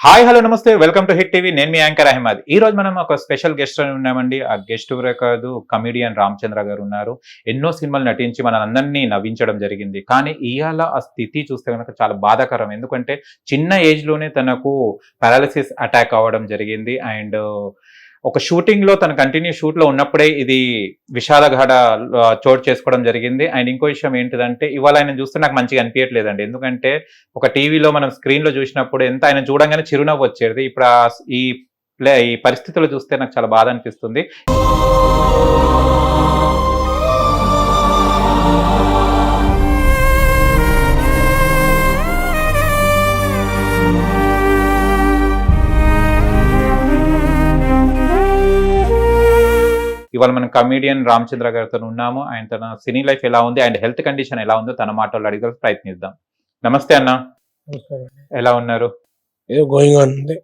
Hi hello నమస్తే welcome to hit TV. నేను మీ anchor Ahmed. ఈ రోజు మనం ఒక స్పెషల్ గెస్ట్ అని ఉన్నామండి. ఆ గెస్ట్ ఎవరో కాదు, కమిడియన్ రామచంద్ర గారు ఉన్నారు. ఎన్నో సినిమాలు నటించి మనందరినీ నవ్వించడం జరిగింది. కానీ ఇవాళ ఆ స్థితి చూస్తే కనుక చాలా బాధాకరం. ఎందుకంటే చిన్న ఏజ్ లోనే తనకు పారాలిసిస్ అటాక్ అవ్వడం జరిగింది. అండ్ ఒక షూటింగ్ లో తన కంటిన్యూ షూట్ లో ఉన్నప్పుడే ఇది విషాదగాథ చోటు చేసుకోవడం జరిగింది. అండ్ ఇంకో విషయం ఏంటిదంటే ఇవాళ ఆయన చూస్తే నాకు మంచిగా అనిపించట్లేదండి. ఎందుకంటే ఒక టీవీలో మనం స్క్రీన్ లో చూసినప్పుడు ఎంత ఆయన చూడంగానే చిరునవ్వు వచ్చేది. ఇప్పుడు ఈ పరిస్థితులు చూస్తే నాకు చాలా బాధ అనిపిస్తుంది. ఇవాళ మనం కమిడియన్ రామచంద్ర గారితో ఉన్నాము. ఆయన తన సినీ లైఫ్ ఎలా ఉంది అండ్ హెల్త్ కండిషన్ ఎలా ఉందో తన మాటల్లో అడిగే ప్రయత్నిద్దాం. నమస్తే అన్న, ఎలా ఉన్నారు? ఏదో గోయింగ్ ఆన్ ఉంది.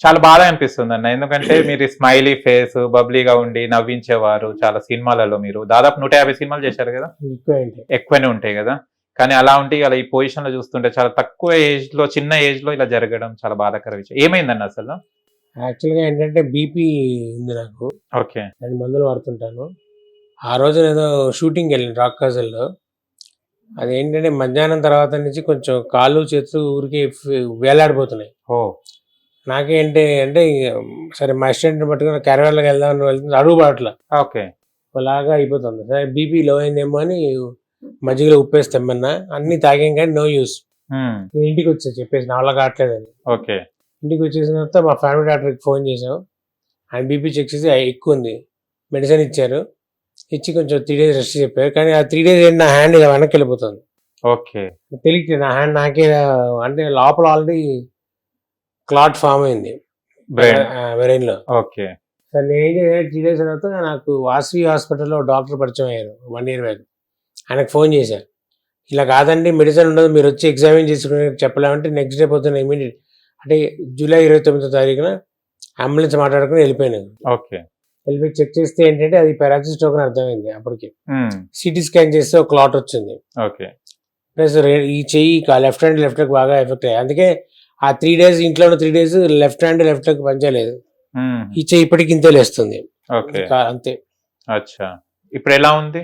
చాలా బాధ అనిపిస్తుంది అన్న, ఎందుకంటే మీరు స్మైలీ ఫేస్, బబ్లీగా ఉండి నవ్వించేవారు చాలా సినిమాలలో. మీరు దాదాపు 150 సినిమాలు చేశారు కదా, ఎక్కువనే ఉంటాయి కదా. కానీ అలా ఉంటే ఇలా ఈ పొజిషన్ లో చూస్తుంటే చాలా తక్కువ ఏజ్ లో, చిన్న ఏజ్ లో ఇలా జరగడం చాలా బాధాకర విషయం. ఏమైందన్న అసలు? యాక్చువల్గా ఏంటంటే బీపీ ఉంది నాకు. ఓకే. నేను మందులు వాడుతుంటాను. ఆ రోజు నేను షూటింగ్కి వెళ్ళాను రాక్ కాజల్లో. అదేంటంటే మధ్యాహ్నం తర్వాత నుంచి కొంచెం కాళ్ళు చేతులు ఊరికి వేలాడిపోతున్నాయి. ఓ. నాకేంటి అంటే సరే మా అసిస్టెంట్ని పట్టుకుని క్యారవాన్లోకి వెళ్దామని వెళ్తుంది, అడుగు పడట్లా. ఓకే. అలాగా అయిపోతుంది. సరే బీపీ లో అయిందేమో అని మజ్జిగలో ఉప్పేసి తెమ్మన్నా, అన్ని తాగాం కానీ నో యూస్. నేను ఇంటికి వచ్చా చెప్పేసి నా వల్ల కావట్లేదని. ఓకే. ఇంటికి వచ్చేసిన తర్వాత మా ఫ్యామిలీ డాక్టర్కి ఫోన్ చేసాం. ఆయన బీపీ చెక్ చేసి ఎక్కువ ఉంది, మెడిసిన్ ఇచ్చారు. ఇచ్చి కొంచెం 3 days రెస్ట్ చెప్పారు. కానీ ఆ 3 days నా హ్యాండ్ ఇలా వెనక్కి వెళ్ళిపోతుంది. ఓకే. తెలియట్లేదు, నా హ్యాండ్ నాకే అంటే లోపల ఆల్రెడీ క్లాట్ ఫామ్ అయింది బ్రెయిన్ లో. ఓకే. సరే నేను ఏం చేయాలి, 3 days తర్వాత నాకు వాసవి హాస్పిటల్లో డాక్టర్ పరిచయం అయ్యారు 1 year బ్యాక్. ఆయనకు ఫోన్ చేశారు, ఇలా కాదండి మెడిసిన్ ఉండదు, మీరు వచ్చి ఎగ్జామిన్ చేసుకుని చెప్పలేమంటే నెక్స్ట్ డే పొద్దున్న ఇమీడియట్ అంటే జూలై 29వ తారీఖున అంబులెన్స్ మాట్లాడుకుని వెళ్ళిపోయాను. ఓకే. వెళ్ళిపోయి చెక్ చేస్తే ఏంటంటే అది పారాలసిస్ స్ట్రోక్ అని అర్థమైంది. అప్పటికి సిటీ స్కాన్ చేస్తే ఒక క్లాట్ వచ్చింది. ఓకే. ప్లస్ ఈ చెయ్యి లెఫ్ట్ హ్యాండ్ లెఫ్ట్ లెగ్ బాగా ఎఫెక్ట్ అయ్యాయి. అందుకే ఆ 3 days ఇంట్లో 3 days left hand left leg పనిచేయలేదు. ఈ చెయ్యి ఇప్పటికి ఇంతే లేస్తుంది. అంతే. అచ్చా, ఇప్పుడు ఎలా ఉంది?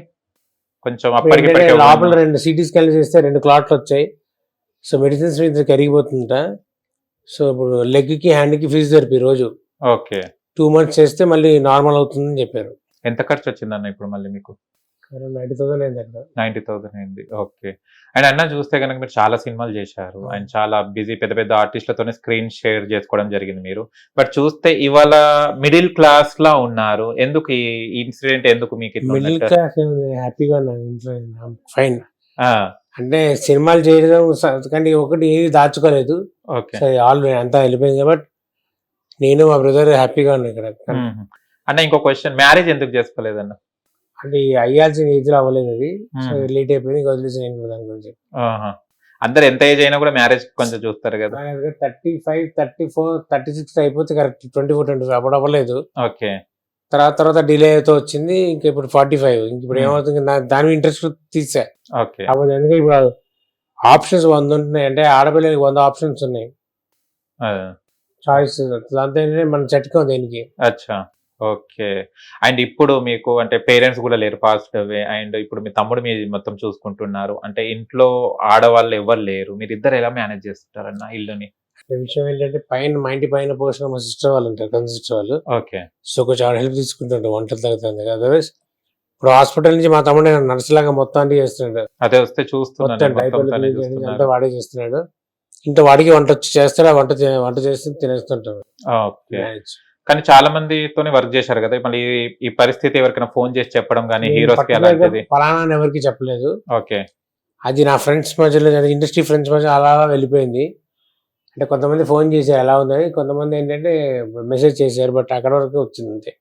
కొంచెం లోపల 2 సిటీ స్కాన్ చేస్తే 2 క్లాట్లు వచ్చాయి. సో మెడిసిన్స్ మీద కరిగిపోతుంట. సో ఇప్పుడు లెగ్ కి హ్యాండ్ కి ఫిజియోథెరపీ రోజు. ఓకే. 2 months చేస్తే మళ్ళీ నార్మల్ అవుతుందని చెప్పారు. ఎంత ఖర్చు వచ్చిందన్న ఇప్పుడు మళ్ళీ మీకు? 90,000 అయింది అక్కడ. 90,000 అయింది. ఓకే. అండ్ అన్న చూస్తే కనుక మీరు చాలా సినిమాలు చేశారు అండ్ చాలా బిజీ, పెద్ద పెద్ద ఆర్టిస్టులతోనే స్క్రీన్ షేర్ చేసుకోవడం జరిగింది మీరు. బట్ చూస్తే ఇవాళ మిడిల్ క్లాస్ లా ఉన్నారు. ఎందుకు ఈ ఇన్సిడెంట్? ఎందుకు మీకు మిడిల్ క్లాస్? హ్యాపీగా ఉన్నాను, ఫైన్. అంటే సినిమాలు చేయడం కానీ ఒకటి ఏది దాచుకోలేదు. ఆల్రెడీ అంతా వెళ్ళిపోయింది కాబట్టి నేను మా బ్రదర్ హ్యాపీగా ఉన్నాను ఇక్కడ. అన్న ఇంకో క్వశ్చన్, మ్యారేజ్ ఎందుకు చేసుకోలేదన్న? అంటే అయ్యాల్సిన ఏజ్ లో అవ్వలేదు, అది లేట్ అయిపోయింది, వదిలేసి దాని గురించి. అందరు ఎంత ఏజ్ అయినా కూడా మ్యారేజ్ కొంచెం చూస్తారు కదా. 35, 34, 36 అయిపోతే కరెక్ట్. 24, 25 అప్పుడు అవ్వలేదు. ఓకే. తర్వాత డిలే అవుతూ వచ్చింది. ఇంకా ఇప్పుడు 45. ఇంక ఇప్పుడు ఏమవుతుంది, దాని ఇంట్రెస్ట్ తీసా. ఓకే. అప్పుడు ఎందుకంటే ఇప్పుడు ఆప్షన్స్ 100 ఉంటున్నాయి. అంటే ఆడపిల్లలకి 100 ఆప్షన్స్ ఉన్నాయి, చాయిస్. దాంతో మనం చెట్టుకోం దేనికి. అచ్చా. ఓకే. అండ్ ఇప్పుడు మీకు అంటే పేరెంట్స్ కూడా లేరు, పాస్ట్ అవే. అండ్ ఇప్పుడు మీ తమ్ముడు మీ మొత్తం చూసుకుంటున్నారు. అంటే ఇంట్లో ఆడవాళ్ళు ఎవరు లేరు, మీరు ఇద్దరు ఎలా మేనేజ్ చేస్తుంటారన్న ఇల్లుని? విషయం ఏంటంటే మా ఇంటి పైన పోసిన మా సిస్టర్ వాళ్ళు ఉంటారు, కన్ సిస్టర్ వాళ్ళు. ఓకే. సో కొంచెం ఆడ హెల్ప్ తీసుకుంటుంటారు, వంటలు తగ్గుతుంది. అదర్వైజ్ ఇప్పుడు హాస్పిటల్ నుంచి మా తమ్ముడు నర్స్ లాగా మొత్తం అన్ని చేస్తున్నాడు. అదే వస్తే చూస్తున్నాను, అంతా వాడే చేస్తున్నాడు. ఇంత వాడికి వంట వచ్చి చేస్తాడు, వంట చేసి తినేస్తుంటాడు. కానీ చాలా మందితోనే వర్క్ చేశారు కదా, మళ్ళీ ఈ పరిస్థితి ఎవరికైనా ఫోన్ చేసి చెప్పడం కానీ హీరోస్ కి అలాంటిది? ఫలానా ఎవరికి చెప్పలేదు. ఓకే. అది నా ఫ్రెండ్స్ మధ్యలో, ఇండస్ట్రీ ఫ్రెండ్స్ మధ్య అలా వెళ్ళిపోయింది. అంటే కొంతమంది ఫోన్ చేశారు ఎలా ఉందని, కొంతమంది ఏంటంటే మెసేజ్ చేశారు, బట్ అక్కడ వరకు వచ్చింది అంతే.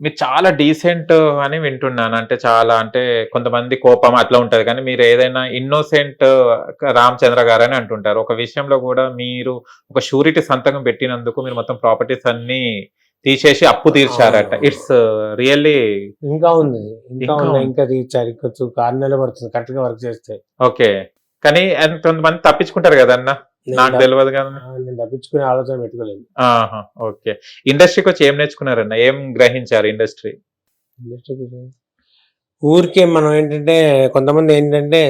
మీరు చాలా డీసెంట్ అని వింటున్నాను. అంటే చాలా, అంటే కొంతమంది కోపం అట్లా ఉంటది, కానీ మీరు ఏదైనా ఇన్నోసెంట్ రామచంద్ర గారు అని అంటుంటారు. ఒక విషయంలో కూడా మీరు ఒక షూరిటీ సంతకం పెట్టినందుకు మీరు మొత్తం ప్రాపర్టీస్ అన్ని తీసేసి అప్పు తీర్చారట. It's really. ఇంకా ఉంది, ఇంకా తీర్చారు. కొంచెం 6 నెలలు పడుతుంది కరెక్ట్ గా వర్క్ చేస్తే. ఓకే. కానీ కొంతమంది తప్పించుకుంటారు కదన్న, నాకు తెలియదు కదా. నేను తప్పించుకునే ఆలోచన పెట్టుకోలేదు. ఆహా, ఓకే. ఇండస్ట్రీకి వచ్చి ఏం నేర్చుకున్నారన్న, ఏం గ్రహించారు ఇండస్ట్రీ? ఇండస్ట్రీకి ఊరికే మనం ఏంటంటే కొంతమంది ఏంటంటే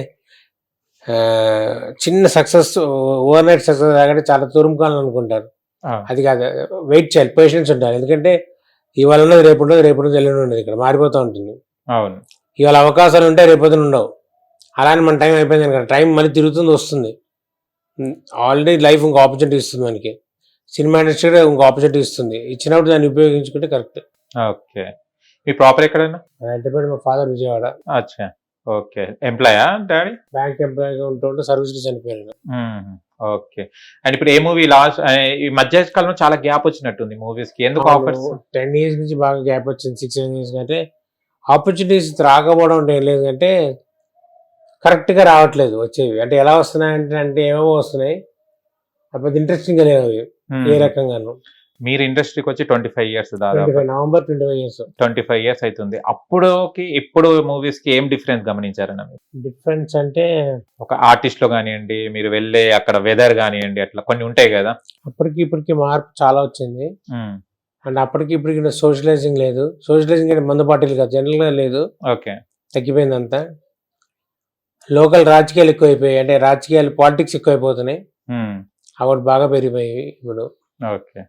చిన్న సక్సెస్ ఓవర్ నైట్ సక్సెస్ కాకంటే చాలా తురుముకోవాలనుకుంటారు. అది కాదు, వెయిట్ చేయాలి, పేషెన్స్ ఉండాలి. ఎందుకంటే ఇవాళ ఉన్నది రేపు ఉండదు, రేపు ఉన్నది ఎల్లుండి ఉండదు, ఇక్కడ మారిపోతూ ఉంటుంది. అవును. ఇవాళ అవకాశాలు ఉంటాయి, రేపొద్దున ఉండవు. అలానే మన టైం అయిపోయింది కదా, టైం మళ్ళీ తిరుగుతుంది, వస్తుంది. ఆల్రెడీ లైఫ్ ఇంకో ఆపర్చునిటీ ఇస్తుంది మనకి. సినిమా ఇండస్ట్రీ కూడా ఇంకో ఆపర్చునిటీ ఇస్తుంది, ఇచ్చినప్పుడు దాన్ని ఉపయోగించుకుంటే కరెక్ట్. ఓకే. మీ ప్రాపర్ ఎక్కడైనా? అంటే మా ఫాదర్ విజయవాడ. అచ్చా, ఓకే. ఎంప్లాయా డాడీ? బ్యాంక్ ఎంప్లాయీగా ఉంటుంటే సర్వీస్ చనిపోయారు. ఓకే. అండ్ ఇప్పుడు ఏ మూవీ లాస్ట్ ఈ మధ్య కాలంలో చాలా గ్యాప్ వచ్చినట్టుంది మూవీస్ కి, ఎందుకు ఆఫర్స్? 10 years నుంచి బాగా గ్యాప్ వచ్చింది, 6-7 years కంటే. ఆపర్చునిటీస్ రాకపోవడం అంటే ఏం లేదు, అంటే కరెక్ట్గా రావట్లేదు వచ్చేవి. అంటే ఎలా వస్తున్నాయంటే అంటే ఏమేమో వస్తున్నాయి, అప్పుడు ఇంట్రెస్టింగ్గా లేవు అవి ఏ రకంగాను. మీరు ఇండస్ట్రీకి వచ్చి 25 years దాదాపు. November 25 years. 25 years అవుతుంది. అప్పుడుకి ఇప్పుడు మూవీస్ కి ఏం డిఫరెన్స్ గమనించారన్న మీరు? డిఫరెన్స్ అంటే ఒక ఆర్టిస్ట్ లో కానివ్వండి, మీరు వెళ్ళే అక్కడ వెదర్ కానివ్వండి, అట్లా కొన్ని ఉంటాయి కదా. అప్పటికి ఇప్పటికి మార్పు చాలా వచ్చింది. అండ్ అప్పటికి ఇప్పటికి సోషలైజింగ్ లేదు. సోషలైజింగ్ అంటే మందు పార్టీలు కాదు, జనరల్ గా లేదు. ఓకే. తగ్గిపోయింది అంతా. లోకల్ రాజకీయాలు ఎక్కువైపోయాయి, అంటే రాజకీయాలు పాలిటిక్స్ ఎక్కువైపోతున్నాయి. అవి బాగా పెరిగిపోయాయి ఇప్పుడు. ఓకే.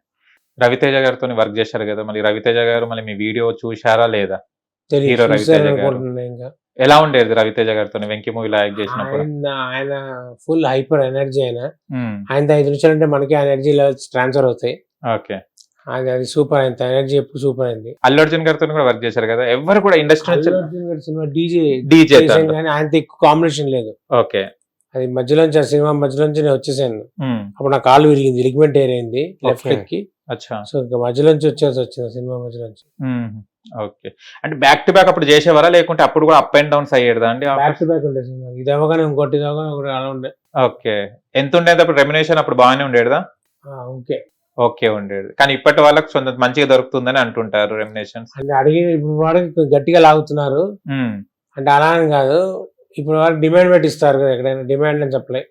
రవితేజ గారితో వర్క్ చేశారు కదా, మళ్ళీ రవితేజ గారు మళ్ళీ మీ వీడియో చూశారా లేదా? హీరో రవితేజ గారు ఇంకా ఎలా ఉండేది రవితేజ గారితో వెంకీ మూవీలో యాక్ట్ చేసినప్పుడు? ఆయన ఫుల్ హైపర్ ఎనర్జీ. ఆయన 5 నిమిషాలు అంటే మనకి ఎనర్జీ లెవెల్స్ ట్రాన్స్ఫర్ అవుతాయి. ఓకే. అది సూపర్ అయింది, ఎనర్జీ ఎప్పుడు సూపర్ అయింది. అల్లు అర్జున్ గారితో కూడా వర్క్ చేశారు కదా, ఎవరు కూడా ఇండస్ట్రీ నుంచి. అల్లు అర్జున్ గారి సినిమా డీజే కానీ ఆయనతో ఎక్కువ కాంబినేషన్ లేదు. ఓకే. అది మధ్యలోంచి, ఆ సినిమా మధ్యలోంచి నేను వచ్చేసాను. అప్పుడు నా కాలు విరిగింది, లిగ్మెంట్ ఏరైంది లెఫ్ట్ లెగ్ కి. సో ఇంకా మధ్యలోంచి వచ్చేసి వచ్చింది సినిమా మధ్యలోంచి. ఓకే. అంటే బ్యాక్ టు బ్యాక్ అప్పుడు చేసేవారా, లేకుంటే అప్పుడు కూడా అప్ అండ్ డౌన్స్ అయ్యేదా అండి? బ్యాక్ టు బ్యాక్ ఉండే సినిమా, ఇది అవ్వగానే ఇంకోటి, ఇది అవ్వగానే ఒకటి, అలా ఉండే. ఓకే. ఎంత ఉండేది అప్పుడు రెమ్యునేషన్? అప్పుడు బాగానే ఉండేదా? ఓకే ఓకే ఉండేది. కానీ ఇప్పటి వాళ్ళకి కొంత మంచిగా దొరుకుతుందని అంటుంటారు రెమ్యునేషన్స్. అంటే అడిగి ఇప్పుడు వాడికి గట్టిగా లాగుతున్నారు. అంటే అలా అని కాదు, ఇప్పుడు వాళ్ళు డిమాండ్ పెట్టి ఇస్తారు కదా, ఎక్కడైనా డిమాండ్ అని చెప్పలే.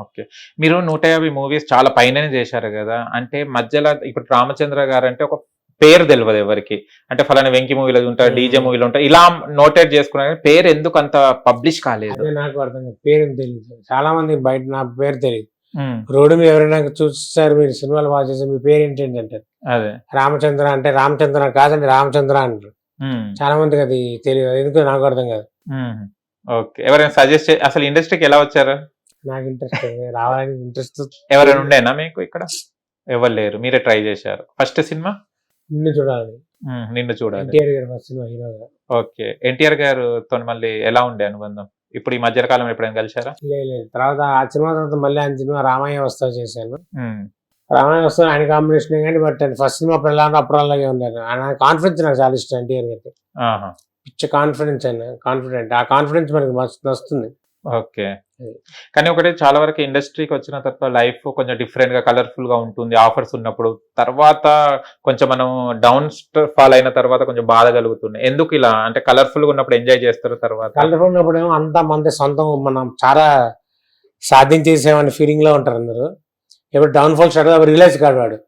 ఓకే. మీరు 150 మూవీస్ చాలా పైననే చేశారు కదా, అంటే మధ్యలో ఇప్పుడు రామచంద్ర గారు అంటే ఒక పేరు తెలియదు ఎవరికి, అంటే ఫలానా వెంకీ మూవీలో ఉంటారు, డీజే మూవీలో ఉంటారు, ఇలా నోటేట్ చేసుకున్నారు, పేరు ఎందుకు అంత పబ్లిష్ కాలేదు? నాకు అర్థం కాదు, పేరు తెలియదు. చాలా మంది బయట నా పేరు తెలియదు. రోడ్డు మీద ఎవరైనా చూస్తారు, మీరు సినిమాలు బాగా చేస్తే మీ పేరు ఏంటంటే అంటారు. అదే రామచంద్ర అంటే రామచంద్ర కాదండి, రామచంద్ర అంటారు. చాలా మందికి అది తెలియదు, ఎందుకు నాకు అర్థం కాదు. ఓకే. ఎవరైనా సజెస్ట్ అసలు ఇండస్ట్రీకి ఎలా వచ్చారు? నాకు ఇంట్రెస్ట్ రావాలని ఇంట్రెస్ట్. ఎవరైనా ఉండేనా మీకు ఇక్కడ? ఎవరు లేరు, మీరే ట్రై చేశారు. ఫస్ట్ సినిమా నిన్ను చూడాలి. నిన్ను చూడాలి. ఎన్టీఆర్ గారు ఫస్ట్ సినిమా హీరోగా. ఓకే. ఎన్టీఆర్ గారితో మళ్ళీ ఎలా ఉండే అనుబంధం? ఇప్పుడు ఈ మధ్య కాలంలో ఎప్పుడైనా కలిశారా? లేదు. తర్వాత ఆ సినిమా తర్వాత మళ్ళీ ఆయన సినిమా రామయ్య వస్తా చేశాను. రామయ్య వస్తా ఆయన కాంబినేషన్ కానీ, బట్ ఫస్ట్ సినిమా అప్పుడు ఎలా అప్పుడు అలాగే ఉన్నారు. ఆయన కాన్ఫిడెన్స్ నాకు చాలా ఇష్టం. ఎన్టీఆర్ గారికి పిచ్చ కాన్ఫిడెన్స్, ఆయన కాన్ఫిడెంట్. ఆ కాన్ఫిడెన్స్ మనకి వస్తుంది. ఓకే. కానీ ఒకటి, చాలా వరకు ఇండస్ట్రీకి వచ్చిన తర్వాత లైఫ్ కొంచెం డిఫరెంట్ గా, కలర్ఫుల్ గా ఉంటుంది ఆఫర్స్ ఉన్నప్పుడు. తర్వాత కొంచెం మనం డౌన్ ఫాల్ అయిన తర్వాత కొంచెం బాధ కలుగుతుంది. ఎందుకు ఇలా? అంటే కలర్ఫుల్ గా ఉన్నప్పుడు ఎంజాయ్ చేస్తారు, తర్వాత కలర్ఫుల్ ఉన్నప్పుడు ఏమో అంతా మంది సొంతం, మనం చాలా సాధించేసామని ఫీలింగ్ లో ఉంటారు అందరూ. ఎప్పుడు డౌన్ ఫాల్ స్టార్ట్ అప్పుడు రియలైజ్ కాదు వాడు,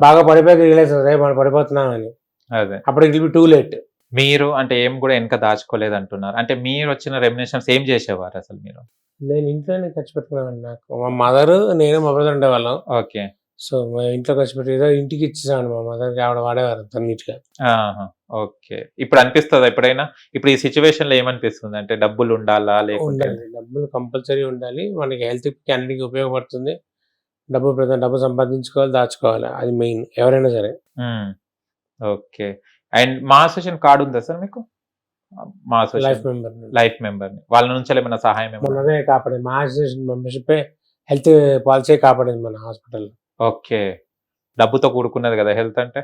బాగా పడిపోయి రియలైజ్ అవుతుంది మనం పడిపోతున్నామని. అదే అప్పుడు it will be too late. మీరు అంటే ఏం కూడా వెనక దాచుకోలేదు అంటున్నారు. అంటే మీరు వచ్చిన రెమ్యునేషన్స్ ఏం చేసేవారు అసలు మీరు? నేను ఇంట్లోనే ఖర్చు పెట్టుకున్నాను. నాకు మా మదర్, నేను, మా బ్రదర్ ఉండేవాళ్ళం. ఓకే. సో మా ఇంట్లో ఖర్చు పెట్టి ఏదో ఇంటికి ఇచ్చేసాను మా మదర్కి, ఆవిడ వాడేవారు తన్నిటిగా. ఓకే. ఇప్పుడు అనిపిస్తుందా ఎప్పుడైనా? ఇప్పుడు ఈ సిచ్యువేషన్ లో ఏమనిపిస్తుంది? అంటే డబ్బులు ఉండాలా, లేకుంటే? డబ్బులు కంపల్సరీ ఉండాలి, మనకి హెల్త్ కి అన్నిటికీ ఉపయోగపడుతుంది. డబ్బు సంపాదించుకోవాలి, దాచుకోవాలి, అది మెయిన్ ఎవరైనా సరే. ఓకే. అండ్ మా అసోసియేషన్ కార్డు ఉందా సార్ మీకు? మా లైఫ్ మెంబర్ వాళ్ళ నుంచి ఏమైనా సహాయం? అదే కాపాడేది మా అసోసియేషన్ మెంబర్షిప్, హెల్త్ పాలసీ కాపాడేది మన హాస్పిటల్. ఓకే. డబ్బుతో కూడుకున్నది కదా హెల్త్ అంటే.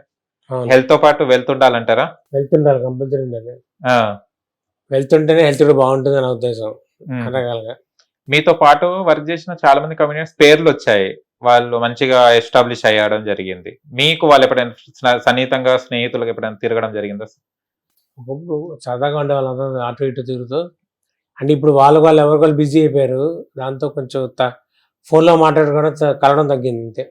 హెల్త్ తో పాటు వెల్త్ ఉండాలంటారా? వెల్త్ ఉండాలి, కంపల్సరీ ఉండాలి. వెల్త్ ఉంటేనే హెల్త్ కూడా బాగుంటుంది నా ఉద్దేశం. మీతో పాటు వర్క్ చేసిన చాలా మంది కమ్యూనిటీస్ పేర్లు వచ్చాయి, వాళ్ళు మంచిగా ఎస్టాబ్లిష్ అయ్యడం జరిగింది. మీకు వాళ్ళు ఎప్పుడైనా సన్నిహితంగా స్నేహితులకు ఎప్పుడైనా తిరగడం జరిగిందా? ఒకప్పుడు సరదాగా ఉండే వాళ్ళందరూ అటు ఇటు తిరుగుతూ, అంటే ఇప్పుడు వాళ్ళు ఎవరికొళ్ళు బిజీ అయిపోయారు. దాంతో కొంచెం ఫోన్లో మాట్లాడుకోవడం కలవడం తగ్గింది అంతే.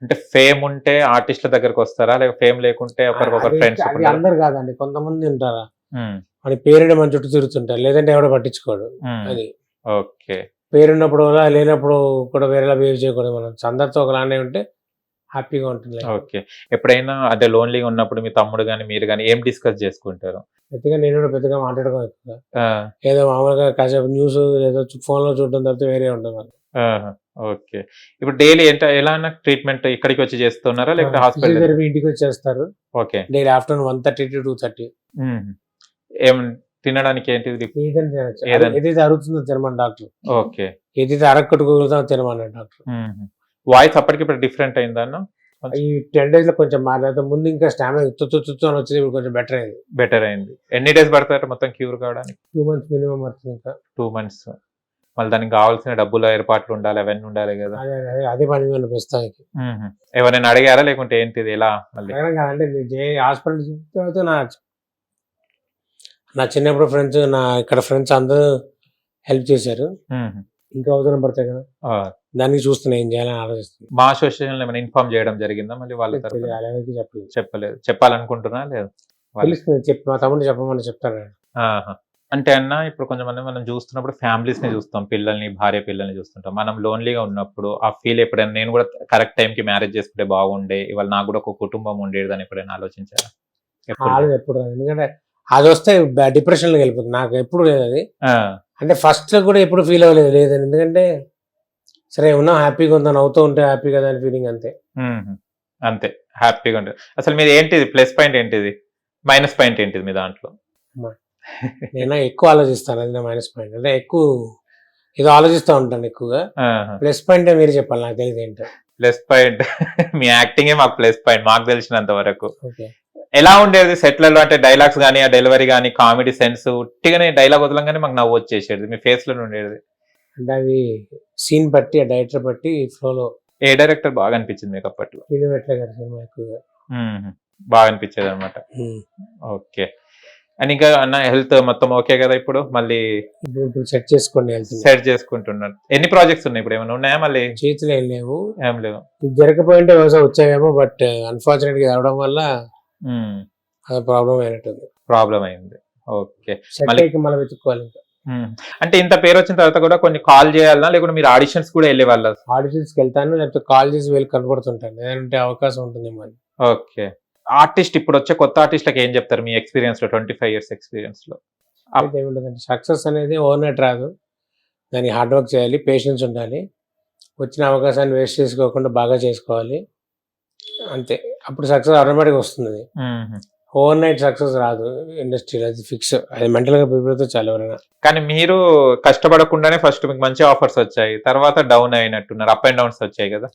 అంటే ఫేమ్ ఉంటే ఆర్టిస్ట్ల దగ్గరకు వస్తారా, లేక ఫేమ్ లేకుంటే ఒకరికొకరు అది ఫ్రెండ్షిప్ అది అందరు కాదండి, కొంతమంది ఉంటారా మన పేరుండి మన చుట్టూ తిరుగుతుంటారు, లేదంటే ఎవడో పట్టించుకోడు. అది ఓకే. పేరున్నప్పుడు కూడా లేనప్పుడు కూడా వేరేలా బిహేవ్ చేయకూడదు. మనం అందరితో ఒకలానే ఉంటే హ్యాపీగా ఉంటుంది life. ఓకే. ఎప్పుడైనా అంటే లోన్లీగా ఉన్నప్పుడు మీ తమ్ముడు గాని, మీరు గాని ఏం డిస్కస్ చేసుకుంటారు? పెద్దగా నేను కూడా పెద్దగా మాట్లాడుకోను ఎక్కువ. ఆ! ఏదో మామూలుగా కాసేపు న్యూస్ ఏదో ఫోన్లో చూడడం తప్పితే వేరే ఉంటుంది నాకు. ఆహా! ఓకే. ఇప్పుడు డైలీ ఎలానా ట్రీట్మెంట్ ఇక్కడికి వచ్చి చేస్తున్నారా, లేకపోతే హాస్పిటల్? ఫిజియోథెరపీ ఇంటికి వచ్చేస్తారు ఓకే. Daily afternoon 1:30 to 2:30. ఏం తినడానికి ఏంటిది? ఏదైనా తినచ్చు, ఏదైనా. ఏదైతే అరుగుతుందో తినమని డాక్టర్, ఓకే. ఏదైతే అరగొట్టుకోగలుగుతామో తినమన్నాడు డాక్టర్. వాయిస్ అప్పటికిప్పుడు డిఫరెంట్ అయిందన్న? ఈ 10 days లో కొంచెం మారలేదు, ముందు ఇంకా స్టామినా తుత్తు అని వచ్చేది, ఇప్పుడు కొంచెం బెటర్ అయింది. బెటర్ అయింది. ఎన్ని డేస్ పడతారు మొత్తం క్యూర్ కావడానికి? 2 months మినిమం పడుతుంది ఇంకా. 2 months. మళ్ళీ దానికి కావాల్సిన డబ్బుల ఏర్పాట్లు ఉండాలి, అవన్నీ ఉండాలి కదా. అదే పని మీద ప్రస్తుతానికి. ఎవరైనా అడిగారా, లేకుంటే ఏంటిది ఎలా మళ్ళీ? అడగడం కాదంటే హాస్పిటల్ తర్వాత నా చిన్నప్పుడు ఫ్రెండ్స్, నా ఇక్కడ ఫ్రెండ్స్ అందరూ హెల్ప్ చేశారు. ఇంకా అవసరం పడతాయి కదా, దానికి చూస్తున్నా ఏం చేయాలని ఆలోచిస్తుంది. మా అసోసియేషన్ ఏమైనా ఇన్ఫార్మ్ చేయడం జరిగిందా మళ్ళీ వాళ్ళ తరపున? అలాగే చెప్పలేదు. చెప్పలేదు. చెప్పాలనుకుంటున్నా లేదు? తెలుస్తుంది, మా తమ్ముడు చెప్పమని చెప్తాను. ఆహా! అంటే అన్న ఇప్పుడు కొంతమంది మనం చూస్తున్నప్పుడు ఫ్యామిలీస్ ని చూస్తాం, పిల్లల్ని, భార్య పిల్లల్ని చూస్తుంటాం. మనం లోన్లీగా ఉన్నప్పుడు ఆ ఫీల్ ఎప్పుడైనా నేను కూడా కరెక్ట్ టైంకి మ్యారేజ్ చేసుకుంటే బాగుండే, ఇవాళ నాకు కూడా ఒక కుటుంబం ఉండేది అని ఎప్పుడైనా ఆలోచించారా? ఎప్పుడు రాదు, ఎందుకంటే అది వస్తే డిప్రెషన్ లోకి వెళ్ళిపోతుంది. నాకు ఎప్పుడు లేదు అది. అంటే ఫస్ట్ లో కూడా ఎప్పుడు ఫీల్ అవ్వలేదు లేదని, ఎందుకంటే సరే ఉన్నాం, హ్యాపీగా ఉందా, నవ్వుతూ ఉంటే హ్యాపీ కదా అని ఫీలింగ్ అంతే. అంతే, హ్యాపీగా ఉంటుంది. అసలు మీది ఏంటిది ప్లస్ పాయింట్, ఏంటిది మైనస్ పాయింట్, ఏంటిది మీ దాంట్లో? నేను ఎక్కువ ఆలోచిస్తాను, అది నా మైనస్ పాయింట్. అంటే ఎక్కువ ఏదో ఆలోచిస్తూ ఉంటాను ఎక్కువగా. ప్లస్ పాయింట్ మీరు చెప్పాలి, నాకు తెలియదు ఏంటో. ప్లస్ పాయింట్ మీ యాక్టింగే మాకు ప్లస్ పాయింట్, మాకు తెలిసినంత వరకు. ఓకే. ఎలా ఉండేది సెట్లలో? అంటే డైలాగ్స్ కానీ, ఆ డెలివరీ కానీ, కామెడీ సెన్స్, ఉట్టిగానే డైలాగ్ వదలంగానే మాకు నవ్వు వచ్చేసేది, మీ ఫేస్ లో ఉండేది. అంటే అవి సీన్ బట్టి, ఆ డైరెక్టర్ బట్టి ఫ్లోలో. ఏ డైరెక్టర్ బాగా అనిపించింది మీకు అప్పట్లో? శ్రీనువెట్ల గారి సినిమా ఎక్కువగా బాగా అనిపించేది అనమాట. ఓకే. అండ్ ఇంకా అన్న హెల్త్ మొత్తం ఓకే కదా ఇప్పుడు? మళ్ళీ ఇప్పుడు సెట్ చేసుకోండి, సెట్ చేసుకుంటున్నాను. ఎన్ని ప్రాజెక్ట్స్ ఉన్నాయి ఇప్పుడు? ఏమైనా ఉన్నాయా మళ్ళీ? చేతిలో ఏం లేవు. ఏం లేవు. ఇది జరగకపోయింటే వ్యవసాయం వచ్చాయేమో, బట్ అన్ఫార్చునేట్ గా రావడం వల్ల అది ప్రాబ్లం అయినట్టుంది. ప్రాబ్లం అయింది. ఓకే. మళ్ళీ వెతుక్కోవాలి ఇంకా. అంటే ఇంత పేరు వచ్చిన తర్వాత కూడా కొన్ని కాల్ చేయాలన్నా, లేకుంటే మీరు ఆడిషన్స్ కూడా వెళ్ళే వాళ్ళ? ఆడిషన్స్ కి వెళ్తాను, లేకపోతే కాల్ చేసి వెళ్ళి కనపడుతుంటాను, ఏదంటే అవకాశం ఉంటుందేమో అని. ఓకే. ఆర్టిస్ట్ ఇప్పుడు వచ్చే కొత్త ఆర్టిస్ట్లకు ఏం చెప్తారు మీ ఎక్స్పీరియన్స్ లో, 25 years ఎక్స్పీరియన్స్ లో? ఏముంటుందంటే సక్సెస్ అనేది ఓవర్నైట్ రాదు, దానికి హార్డ్ వర్క్ చేయాలి, పేషెన్స్ ఉండాలి, వచ్చిన అవకాశాన్ని వేస్ట్ చేసుకోకుండా బాగా చేసుకోవాలి, అంతే. అప్పుడు సక్సెస్ ఆటోమేటిక్ వస్తుంది. ఓవర్ నైట్ సక్సెస్ రాదు ఇండస్ట్రీలో, అది ఫిక్స్. అది మెంటల్ గా ప్రిపేర్ అయితే చాలా ఎవరైనా. కానీ మీరు కష్టపడకుండానే ఫస్ట్ మీకు మంచి ఆఫర్స్ వచ్చాయి, తర్వాత డౌన్ అయినట్టున్నారు, అప్ అండ్ డౌన్స్ వచ్చాయి కదా,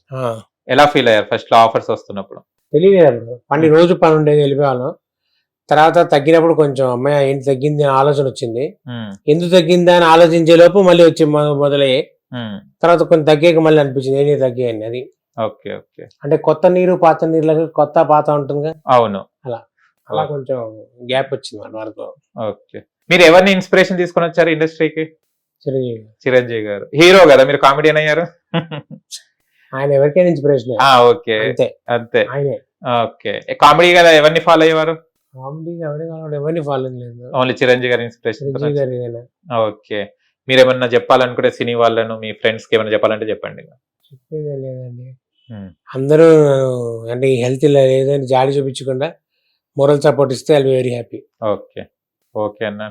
ఎలా ఫీల్ అయ్యారు ఫస్ట్ లో ఆఫర్స్ వస్తున్నప్పుడు? తెలియలేదు, పని రోజు పని ఉండేది, వెళ్ళిపోయాను. తర్వాత తగ్గినప్పుడు కొంచెం అమ్మాయి ఏంటి తగ్గింది అని ఆలోచన వచ్చింది. ఎందుకు తగ్గిందా అని ఆలోచించే లోపు మళ్ళీ వచ్చి మొదలయ్యాయి. తర్వాత కొంచెం తగ్గాక మళ్ళీ అనిపించింది ఏంటి తగ్గాయండి అది. ఓకే. ఓకే. అంటే కొత్త నీరు పాత నీళ్ళకి కొత్త పాత ఉంటుంది. అవును. అలా కొంచెం గ్యాప్ వచ్చింది మన వరకు. ఓకే. మీరు ఎవరిని ఇన్స్పిరేషన్ తీసుకొని వచ్చారు ఇండస్ట్రీకి? చిరంజీవి గారు హీరో కదా, మీరు కామెడియన్ అయ్యారు. ఆయన ఎవరికైనా ఇన్స్పిరేషన్. ఓకే. అంతే. ఆయనే. ఓకే. కామెడీ కదా, ఎవరిని ఫాలో అయ్యేవారు? కామెడీ ఎవరిని ఫాలో లేదు, ఓన్లీ చిరంజీవి గారి ఇన్స్పిరేషన్. ఓకే. మీరు ఏమన్నా చెప్పాలనుకుంటే సినీ వాళ్ళను, మీ ఫ్రెండ్స్ కి ఏమైనా చెప్పాలంటే చెప్పండి. చెప్పేదే లేదండి, అందరూ అంటే హెల్త్ లేదని జాడి చూపించకుండా మోరల్ సపోర్ట్ ఇస్తే I will be very happy. Okay. Okay అన్న.